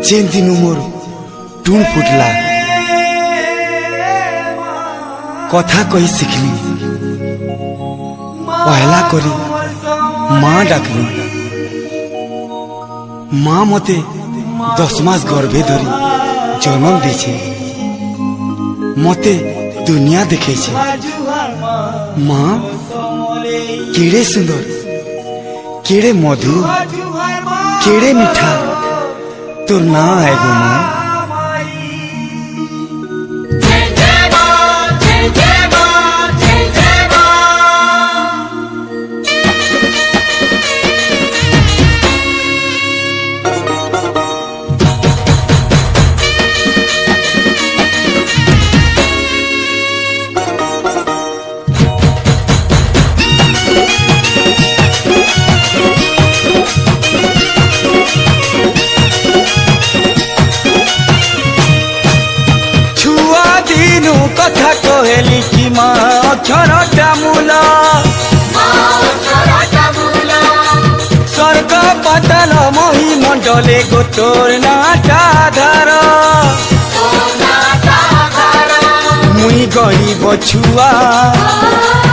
जेन दिन मोर टूण फुटला कथा कही शिखली पहला करी माँ डाकली माँ मते 10 मास गर्भे धरी जन्म दे मते दुनिया देखे माँ केड़े सुंदर केड़े मधुर केड़े मीठा तोर ना है गो माँ। कथा कहली कि माँ अक्षरटा मूल स्वर्ग पाताल मही मंडले गोतोर नाटा धार मुई गरीब छुआ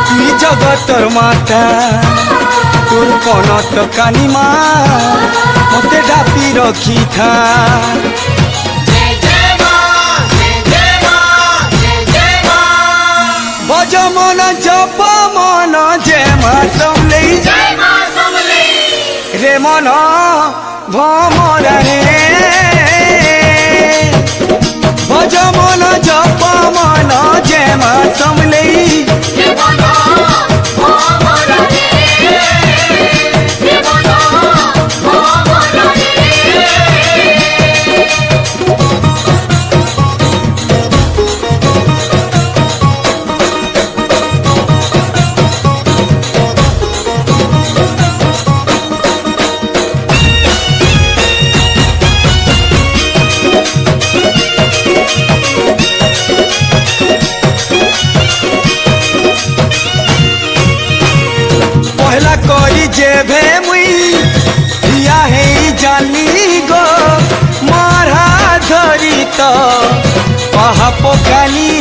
तुई जगतर माता तोर पनत कानी माँ मते ढापी रखी था। भज मन जप मन जय माँ समले रे मन भमरा रे भज मन जप मन जय माँ समले करी जेभे मुई या है जानी गो मारा धरी तो पहा पकानी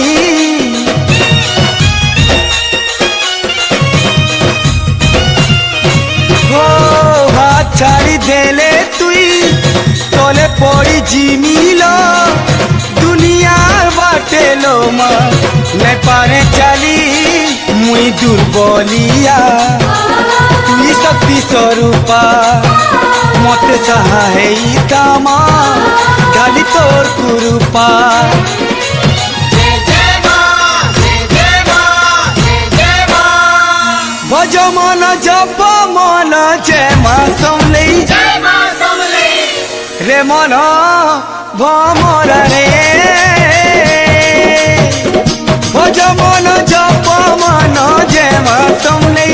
हो हाथ छाड़ी देले तुई तोले पड़ी जिमिलो दुनिया बाटे लो माँ नहीं पारे चली मुई दुर्बलिया तुई शक्ति स्वरूपा मत सहायता माँ खाली तोर कुरूपा। भज मन जप मन जय माँ समले रे मन भमरा रे भज मन जप मन जय माँ समले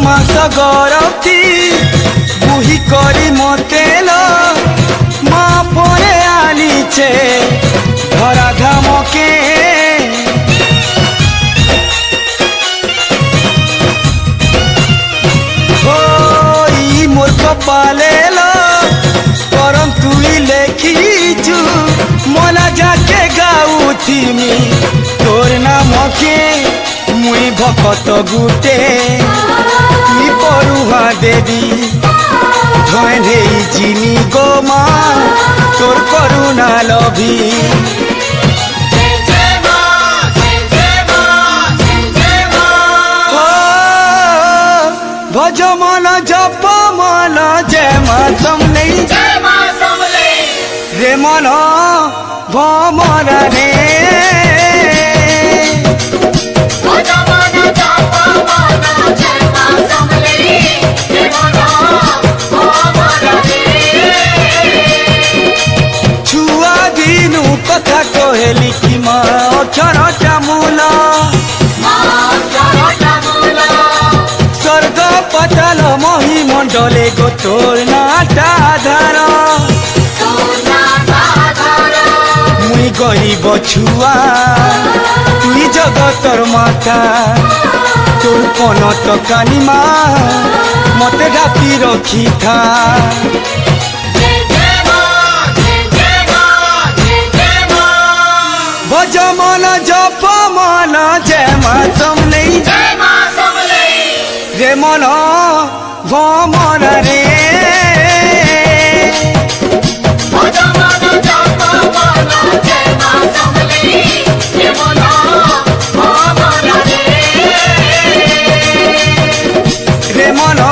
मास गरती बुही करी मतेल माँ परे आनीचे धरा धामके ओ मोर कपालेल करम तुई लेखीचु मोला जाके गाउथिमी तोर नामके मुई भकत गुटे तुई परुहा देवी धने चिनी गो माँ तोर करुणा लभी भज मन जप मन जय माँ समले रे मन भमरा रे जय माँ समले रे मन अक्षरटा मूल स्वर्ग पताल महिमंडले गो तोर नाटा आधार मुई गरीब छुआ तुई जगतर माता तोर पनत कालीमा मते ढाकी रखी था भज मन जप मन जय मां समलई रे मन भमर रे भज मन जप मन जय मां समलई रे मन भमर रे रे मन